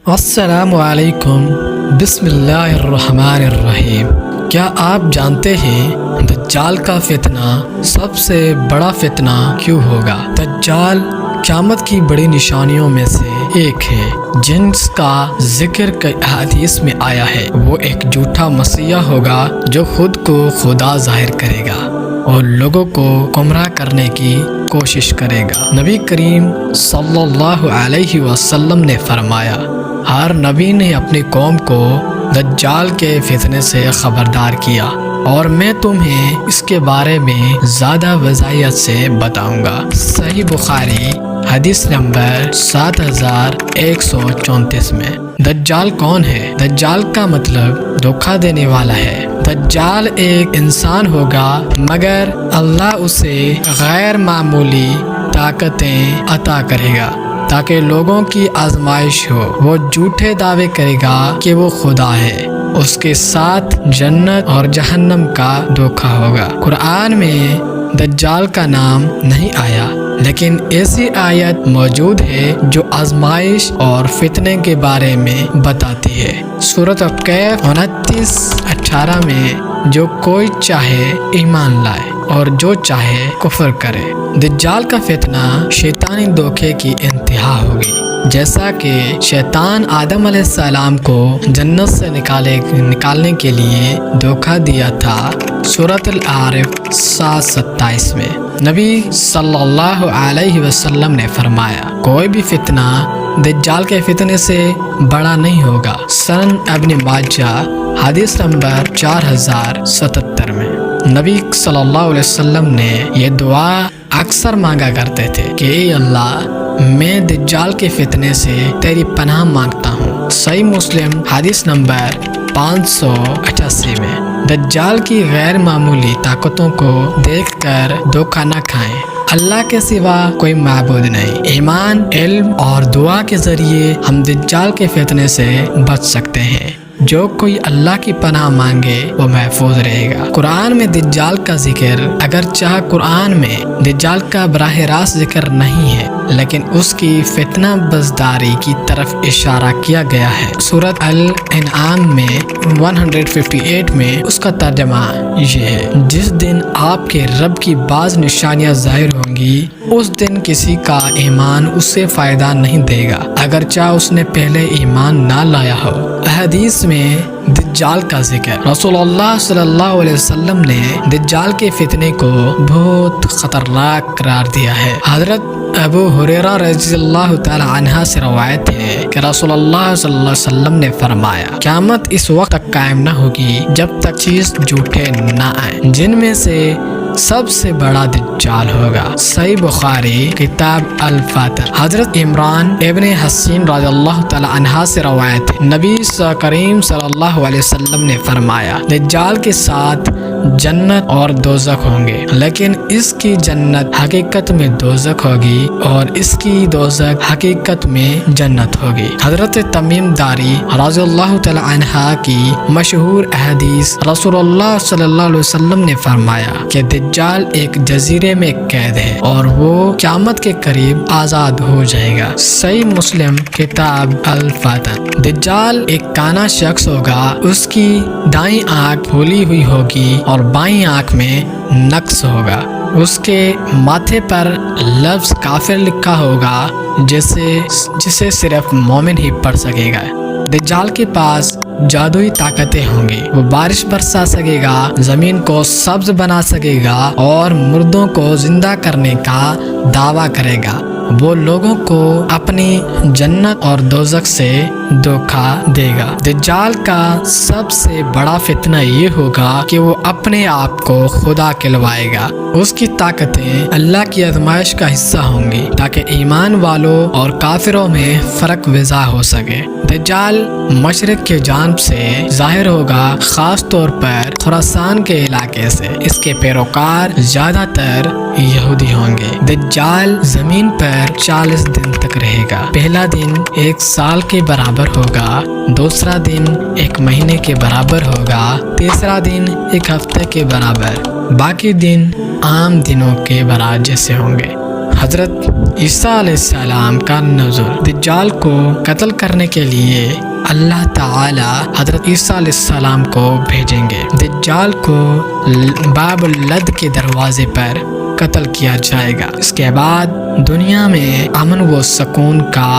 السلام علیکم، بسم اللہ الرحمن الرحیم۔ کیا آپ جانتے ہیں دجال کا فتنہ سب سے بڑا فتنہ کیوں ہوگا؟ دجال قیامت کی بڑی نشانیوں میں سے ایک ہے جس کا ذکر کئی احادیث میں آیا ہے۔ وہ ایک جھوٹا مسیح ہوگا جو خود کو خدا ظاہر کرے گا اور لوگوں کو گمراہ کرنے کی کوشش کرے گا۔ نبی کریم صلی اللہ علیہ وسلم نے فرمایا، ہر نبی نے اپنی قوم کو دجال کے فتنے سے خبردار کیا اور میں تمہیں اس کے بارے میں زیادہ وضاحت سے بتاؤں گا۔ صحیح بخاری حدیث نمبر 7134 میں۔ دجال کون ہے؟ دجال کا مطلب دھوکہ دینے والا ہے۔ دجال ایک انسان ہوگا مگر اللہ اسے غیر معمولی طاقتیں عطا کرے گا تاکہ لوگوں کی آزمائش ہو۔ وہ جھوٹے دعوے کرے گا کہ وہ خدا ہے۔ اس کے ساتھ جنت اور جہنم کا دھوکہ ہوگا۔ قرآن میں دجال کا نام نہیں آیا لیکن ایسی آیت موجود ہے جو آزمائش اور فتنے کے بارے میں بتاتی ہے۔ سورۃ الکہف 29-18 میں، جو کوئی چاہے ایمان لائے اور جو چاہے کفر کرے۔ دجال کا فتنہ شیطانی دھوکے کی انتہا ہوگی۔ جیسا کہ شیطان آدم علیہ السلام کو جنت سے نکالنے کے لیے دھوکہ دیا تھا، سورۃ الاعراف 7:27 میں نبی صلی اللہ علیہ وسلم نے فرمایا، کوئی بھی فتنہ دجال کے فتنے سے بڑا نہیں ہوگا۔ سنن ابن ماجہ حدیث نمبر 4077 میں نبی صلی اللہ علیہ وسلم نے یہ دعا اکثر مانگا کرتے تھے کہ اے اللہ، میں دجال کے فتنے سے تیری پناہ مانگتا ہوں۔ صحیح مسلم حدیث نمبر 588 میں۔ دجال کی غیر معمولی طاقتوں کو دیکھ کر دھوکہ نہ کھائیں۔ اللہ کے سوا کوئی معبود نہیں۔ ایمان، علم اور دعا کے ذریعے ہم دجال کے فتنے سے بچ سکتے ہیں۔ جو کوئی اللہ کی پناہ مانگے وہ محفوظ رہے گا۔ قرآن میں دجال کا ذکر، اگرچہ قرآن میں دجال کا براہ راست ذکر نہیں ہے لیکن اس کی فتنہ بزداری کی طرف اشارہ کیا گیا ہے۔ سورۃ الانعام میں 158 میں اس کا ترجمہ یہ ہے، جس دن آپ کے رب کی بعض نشانیاں ظاہر ہوں گی، اس دن کسی کا ایمان اس سے فائدہ نہیں دے گا اگرچہ اس نے پہلے ایمان نہ لایا ہو۔ حدیث میں دجال کا ذکر، رسول اللہ صلی اللہ علیہ وسلم نے دجال کے فتنے کو بہت خطرناک قرار دیا ہے۔ حضرت ابو ہریرہ رضی اللہ تعالی عنہ سے روایت ہے کہ رسول اللہ صلی اللہ علیہ وسلم نے فرمایا، قیامت اس وقت تک قائم نہ ہوگی جب تک چیز جھوٹے نہ آئیں، جن میں سے سب سے بڑا دجال ہوگا۔ صحیح بخاری کتاب الفتح حضرت عمران ابن حسین رضی اللہ تعالی عنہ سے روایت ہے، نبی کریم صلی اللہ علیہ وسلم نے فرمایا، دجال کے ساتھ جنت اور دوزخ ہوں گے لیکن اس کی جنت حقیقت میں دوزخ ہوگی اور اس کی دوزخ حقیقت میں جنت ہوگی۔ حضرت تمیم داری رضی اللہ تعالی عنہ کی مشہور احادیث، رسول اللہ صلی اللہ علیہ وسلم نے فرمایا کہ دجال ایک جزیرے میں قید ہے اور وہ قیامت کے قریب آزاد ہو جائے گا۔ صحیح مسلم کتاب الفتح۔ دجال ایک کانا شخص ہوگا، اس کی دائیں آنکھ پھولی ہوئی ہوگی اور بائیں آنکھ میں نقص ہوگا۔ اس کے ماتھے پر لفظ کافر لکھا ہوگا جسے صرف مومن ہی پڑھ سکے گا۔ دجال کے پاس جادوئی طاقتیں ہوں گی، وہ بارش برسا سکے گا، زمین کو سبز بنا سکے گا اور مردوں کو زندہ کرنے کا دعویٰ کرے گا۔ وہ لوگوں کو اپنی جنت اور دوزخ سے دھوکہ دے گا۔ دجال کا سب سے بڑا فتنہ یہ ہوگا کہ وہ اپنے آپ کو خدا کہلوائے گا۔ اس کی طاقتیں اللہ کی آزمائش کا حصہ ہوں گی تاکہ ایمان والوں اور کافروں میں فرق واضح ہو سکے۔ دجال مشرق کے جانب سے ظاہر ہوگا، خاص طور پر خراسان کے علاقے سے۔ اس کے پیروکار زیادہ تر یہودی ہوں گے۔ دجال زمین پر 40 دن تک رہے گا۔ پہلا دن 1 سال کے برابر ہوگا، دوسرا دن 1 مہینے کے برابر ہوگا، تیسرا دن 1 ہفتے کے برابر، باقی دن عام دنوں کے برابر جیسے ہوں گے۔ حضرت عیسیٰ علیہ السلام کا نزول۔ دجال کو قتل کرنے کے لیے اللہ تعالی حضرت عیسیٰ علیہ السلام کو بھیجیں گے۔ دجال کو باب اللد کے دروازے پر قتل کیا جائے گا۔ اس کے بعد دنیا میں امن و سکون کا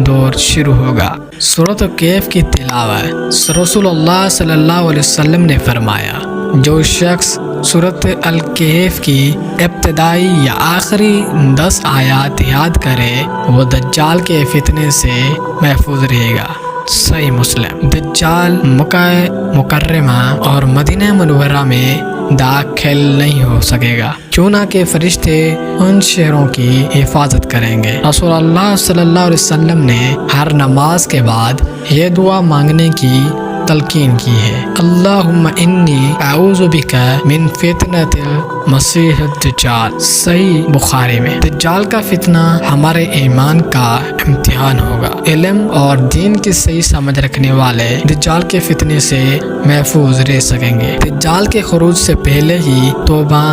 دور شروع ہوگا۔ سورۃ الکہف کی تلاوت رسول اللہ صلی اللہ علیہ وسلم نے فرمایا، جو شخص سورۃ الکہف کی ابتدائی یا آخری 10 آیات یاد کرے وہ دجال کے فتنے سے محفوظ رہے گا۔ صحیح مسلم۔ دجال مکہ مکرمہ اور مدینہ منورہ میں داخل نہیں ہو سکے گا، کیوں نہ کہ فرشتے ان شہروں کی حفاظت کریں گے۔ رسول اللہ صلی اللہ علیہ وسلم نے ہر نماز کے بعد یہ دعا مانگنے کی تلقین کی ہے، اللہم انی اعوذ بک من فتنۃ المسیح الدجال۔ صحیح بخاری میں۔ دجال کا فتنہ ہمارے ایمان کا امتحان ہوگا۔ علم اور دین کی صحیح سمجھ رکھنے والے دجال کے فتنے سے محفوظ رہ سکیں گے۔ دجال کے خروج سے پہلے ہی توبہ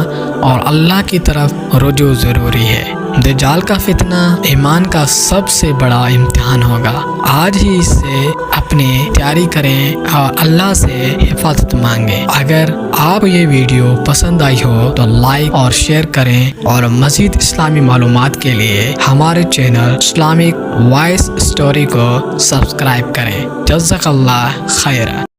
اور اللہ کی طرف رجوع ضروری ہے۔ دجال کا فتنہ ایمان کا سب سے بڑا امتحان ہوگا۔ آج ہی اس سے اپنی تیاری کریں اور اللہ سے حفاظت مانگیں۔ اگر آپ یہ ویڈیو پسند آئی ہو تو لائک اور شیئر کریں، اور مزید اسلامی معلومات کے لیے ہمارے چینل اسلامک وائس اسٹوری کو سبسکرائب کریں۔ جزاک اللہ خیرہ۔